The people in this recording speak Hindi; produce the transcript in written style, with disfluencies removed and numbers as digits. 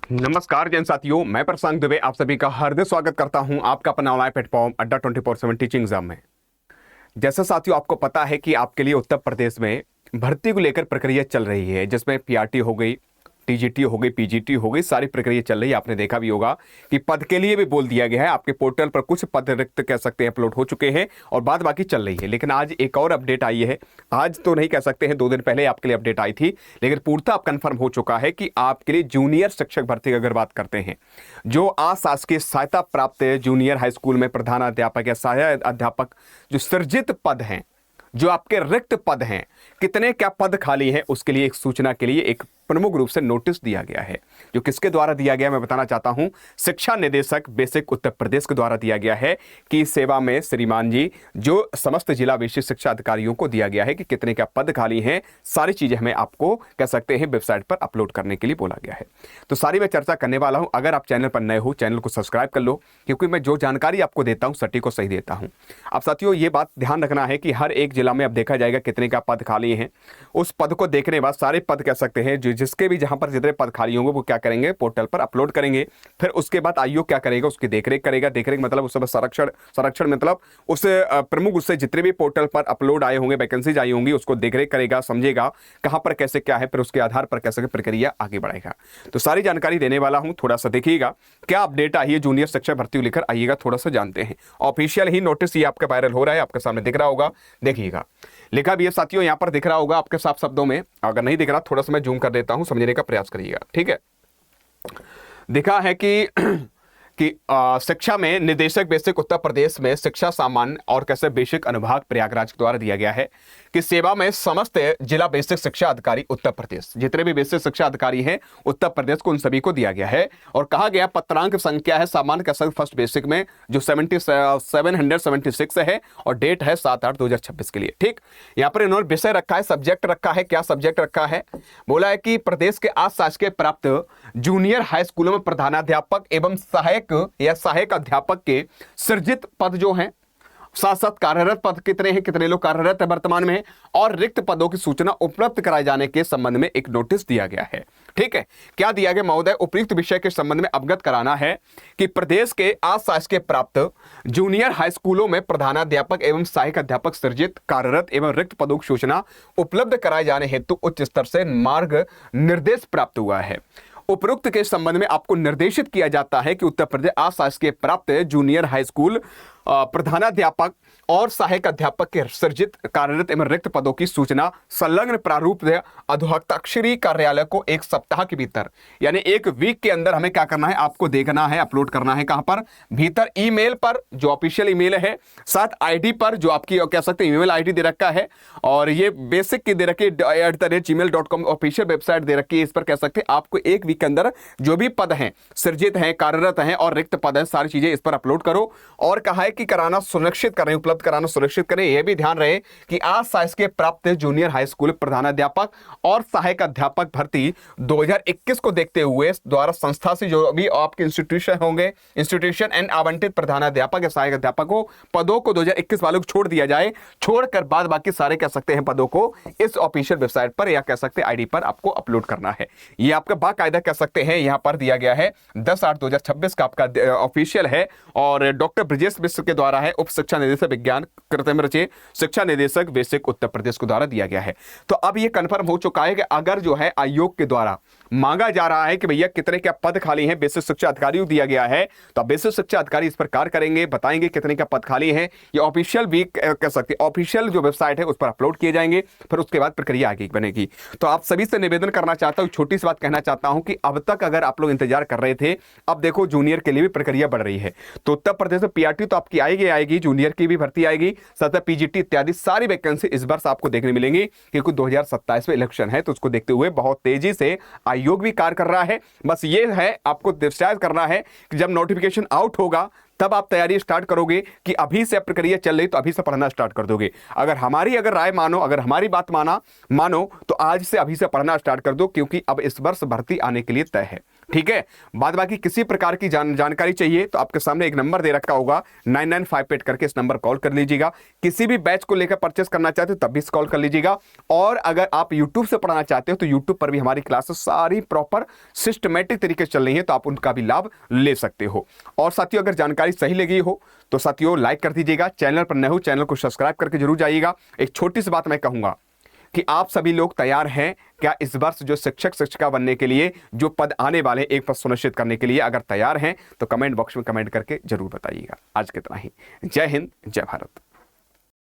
नमस्कार जैन साथियों, मैं प्रशांत दुबे आप सभी का हार्दिक स्वागत करता हूं आपका अपना ऑनलाइन प्लेटफॉर्म अड्डा 24/7 टीचिंग एग्जाम में। जैसा साथियों आपको पता है कि आपके लिए उत्तर प्रदेश में भर्ती को लेकर प्रक्रिया चल रही है, जिसमें पीआरटी हो गई, टीजीटी हो गई, पीजीटी हो गई, सारी प्रक्रिया चल रही है। आपने देखा भी होगा कि पद के लिए भी बोल दिया गया है, आपके पोर्टल पर कुछ पद रिक्त कह सकते हैं अपलोड हो चुके हैं और बाद बाकी चल रही है। लेकिन आज एक और अपडेट आई है, आज तो नहीं कह सकते हैं, 2 दिन पहले आपके लिए अपडेट आई थी, लेकिन पूर्णतः अब कंफर्म हो चुका है कि आपके लिए जूनियर शिक्षक भर्ती की अगर बात करते हैं, जो अशासकीय सहायता प्राप्त जूनियर हाई स्कूल में प्रधानाध्यापक या सहायक अध्यापक जो सृजित पद हैं, जो आपके रिक्त पद हैं, कितने क्या पद खाली हैं, उसके लिए एक सूचना के लिए एक प्रमुख रूप से नोटिस दिया गया है। जो किसके द्वारा दिया गया मैं बताना चाहता हूं, शिक्षा निदेशक बेसिक उत्तर प्रदेश के द्वारा दिया गया है कि सेवा में श्रीमान जी जो समस्त जिला विशिष्ट शिक्षा अधिकारियों को दिया गया है कि कितने क्या पद खाली हैं, सारी चीजें हमें आपको कह सकते हैं वेबसाइट पर अपलोड करने के लिए बोला गया है। तो सारी मैं चर्चा करने वाला हूं। अगर आप चैनल पर नए हो, चैनल को सब्सक्राइब कर लो, क्योंकि मैं जो जानकारी आपको देता हूं सटीक को सही देता हूं। अब साथियों ये बात ध्यान रखना है कि हर एक जिला में अब देखा जाएगा कितने का पद खाली है। उस पद को देखने के बाद सारे पद कह सकते हैं जिसके भी जहां पर जितने पद खाली होंगे वो क्या करेंगे, पोर्टल पर अपलोड करेंगे। फिर उसके बाद आयोग क्या करेगा, उसकी देखरेख करेगा। देखरेख मतलब उस संरक्षण मतलब उस प्रमुख उससे जितने भी पोर्टल पर अपलोड आए होंगे, वैकेंसीज आई होंगी, उसको देखरेख करेगा, समझेगा कहां पर कैसे क्या है, फिर उसके आधार पर कैसे प्रक्रिया आगे बढ़ेगा। तो सारी जानकारी देने वाला हूं, थोड़ा सा देखिएगा क्या अपडेट आई है जूनियर शिक्षक भर्ती लेकर, आइएगा थोड़ा सा जानते हैं। ऑफिशियल ही नोटिस ये आपका वायरल हो रहा है, आपके सामने दिख रहा होगा, देखिएगा। लिखा भी है साथियों, यहां पर दिख रहा होगा आपके साफ शब्दों में, अगर नहीं दिख रहा थोड़ा सा मैं जूम कर देता हूं, समझने का प्रयास करिएगा, ठीक है। दिखा है कि शिक्षा में निदेशक बेसिक उत्तर प्रदेश में शिक्षा सामान्य और कैसे बेसिक अनुभाग प्रयागराज के द्वारा दिया गया है कि सेवा में समस्त जिला बेसिक शिक्षा अधिकारी उत्तर प्रदेश, जितने भी बेसिक शिक्षा अधिकारी हैं उत्तर प्रदेश को, उन सभी को दिया गया है। और कहा गया पत्रांक संख्या है सामान्य कैसे फर्स्ट बेसिक में जो 776 है और डेट है 7/8/2026 के लिए, ठीक। यहां पर इन्होंने विषय रखा है, सब्जेक्ट रखा है, क्या सब्जेक्ट रखा है, बोला है कि प्रदेश के अशासकीय प्राप्त जूनियर हाई स्कूलों में प्रधानाध्यापक एवं सहायक या सहायक अध्यापक के सृजित पद जो हैं, साथ साथ कार्यरत पद कितने हैं, कितने लोग कार्यरत है वर्तमान में, और रिक्त पदों की सूचना उपलब्ध कराए जाने के संबंध में एक नोटिस दिया गया है, ठीक है। क्या दिया गया महोदय, उपयुक्त विषय के संबंध में अवगत कराना है कि प्रदेश के अशासकीय प्राप्त जूनियर हाई स्कूलों में प्रधानाध्यापक एवं सहायक अध्यापक सृजित कार्यरत एवं रिक्त पदों की सूचना उपलब्ध कराए जाने हेतु उच्च स्तर से मार्ग निर्देश प्राप्त हुआ है। उपरोक्त के संबंध में आपको निर्देशित किया जाता है कि उत्तर प्रदेश अशासकीय प्राप्त जूनियर हाई स्कूल प्रधानाध्यापक और सहायक अध्यापक के सृजित कार्यरत एवं रिक्त पदों की सूचना संलग्न प्रारूप अधोहस्ताक्षरी कार्यालय को 1 सप्ताह के भीतर, यानी 1 वीक के अंदर हमें क्या करना है, आपको देखना है, अपलोड करना है। कहां पर, भीतर ईमेल पर जो ऑफिशियल ईमेल है, साथ आईडी पर जो आपकी कह सकते हैं ईमेल आईडी दे रखा है, और ये बेसिक की दे रखी @gmail.com ऑफिशियल वेबसाइट दे रखी है। इस पर कह सकते हैं आपको 1 वीक के अंदर जो भी पद हैं, सृजित हैं, कार्यरत हैं और रिक्त पद हैं, सारी चीजें इस पर अपलोड करो। और कहा है कि कराना सुनिश्चित करें, उपलब्ध कराना सुनिश्चित करें। यह भी ध्यान रहे कि अशासकीय प्राप्त जूनियर हाई स्कूल प्रधानाध्यापक और सहायक अध्यापक भर्ती 2021 को देखते हुए द्वारा संस्था से जो भी आपके इंस्टीट्यूशन होंगे, इंस्टीट्यूशन एंड आवंटित प्रधानाध्यापक या सहायक अध्यापकों पदों को 2021 वालों को छोड़ दिया जाए, छोड़कर बाद बाकी सारे कह सकते हैं पदों को इस ऑफिशियल वेबसाइट पर या कह सकते हैं आईडी पर आपको अपलोड करना है। यह आपका बाकायदा कह सकते हैं यहां पर दिया गया है, 10/8/2026 का आपका ऑफिशियल है और डॉक्टर ब्रजेश मिश्र के द्वारा है, उप शिक्षा निदेशक विज्ञान कृत्रिम रचे शिक्षा निदेशक बेसिक उत्तर प्रदेश के द्वारा दिया गया है। तो अब यह कंफर्म हो चुका है कि अगर जो है आयोग के द्वारा मांगा जा रहा है कि भैया कितने क्या पद खाली हैं, बेसिक शिक्षा अधिकारी दिया गया है, तो बेसिक शिक्षा अधिकारी इस पर कार्य करेंगे, बताएंगे कितने क्या पद खाली हैं। ये ऑफिशियल वीक कह सकते हैं ऑफिशियल जो वेबसाइट है उस पर अपलोड किए जाएंगे, फिर उसके बाद प्रक्रिया आगे बनेगी। तो आप सभी से निवेदन करना चाहता हूं, छोटी सी बात कहना चाहता हूं कि अब तक अगर आप लोग इंतजार कर रहे थे, अब देखो जूनियर के लिए भी प्रक्रिया बढ़ रही है। तो उत्तर प्रदेश में पीआरटी तो आपकी आएगी, जूनियर की भी भर्ती आएगी, सतह पीजीटी इत्यादि सारी वैकेंसी इस बार आपको देखने मिलेंगी, क्योंकि 2027 में इलेक्शन है। तो उसको देखते हुए बहुत तेजी से आयोग भी कार्य कर रहा है। बस ये है आपको डिसाइड करना है कि जब नोटिफिकेशन आउट होगा तब आप तैयारी स्टार्ट करोगे कि अभी से प्रक्रिया चल रही तो अभी से पढ़ना स्टार्ट कर दोगे। अगर राय मानो, अगर हमारी बात मानो तो आज से अभी से पढ़ना स्टार्ट कर दो, क्योंकि अब इस वर्ष भर्ती आने के लिए तय है। ठीक है। बाद बाकी किसी प्रकार की जानकारी चाहिए तो आपके सामने एक नंबर दे रखा होगा 9958 करके, इस नंबर कॉल कर लीजिएगा। किसी भी बैच को लेकर परचेस करना चाहते हो तब भी कॉल कर लीजिएगा। और अगर आप YouTube से पढ़ाना चाहते हो तो YouTube पर भी हमारी क्लासेस सारी प्रॉपर सिस्टमेटिक तरीके से चल रही है, तो आप उनका भी लाभ ले सकते हो। और साथियों अगर जानकारी सही लगी हो तो साथियों लाइक कर दीजिएगा, चैनल पर नए हो चैनल को सब्सक्राइब करके जरूर जाइएगा। एक छोटी सी बात मैं कहूंगा कि आप सभी लोग तैयार हैं क्या इस वर्ष जो शिक्षक शिक्षिका बनने के लिए जो पद आने वाले एक पद सुनिश्चित करने के लिए? अगर तैयार हैं तो कमेंट बॉक्स में कमेंट करके जरूर बताइएगा। आज के इतना ही। जय हिंद, जय भारत।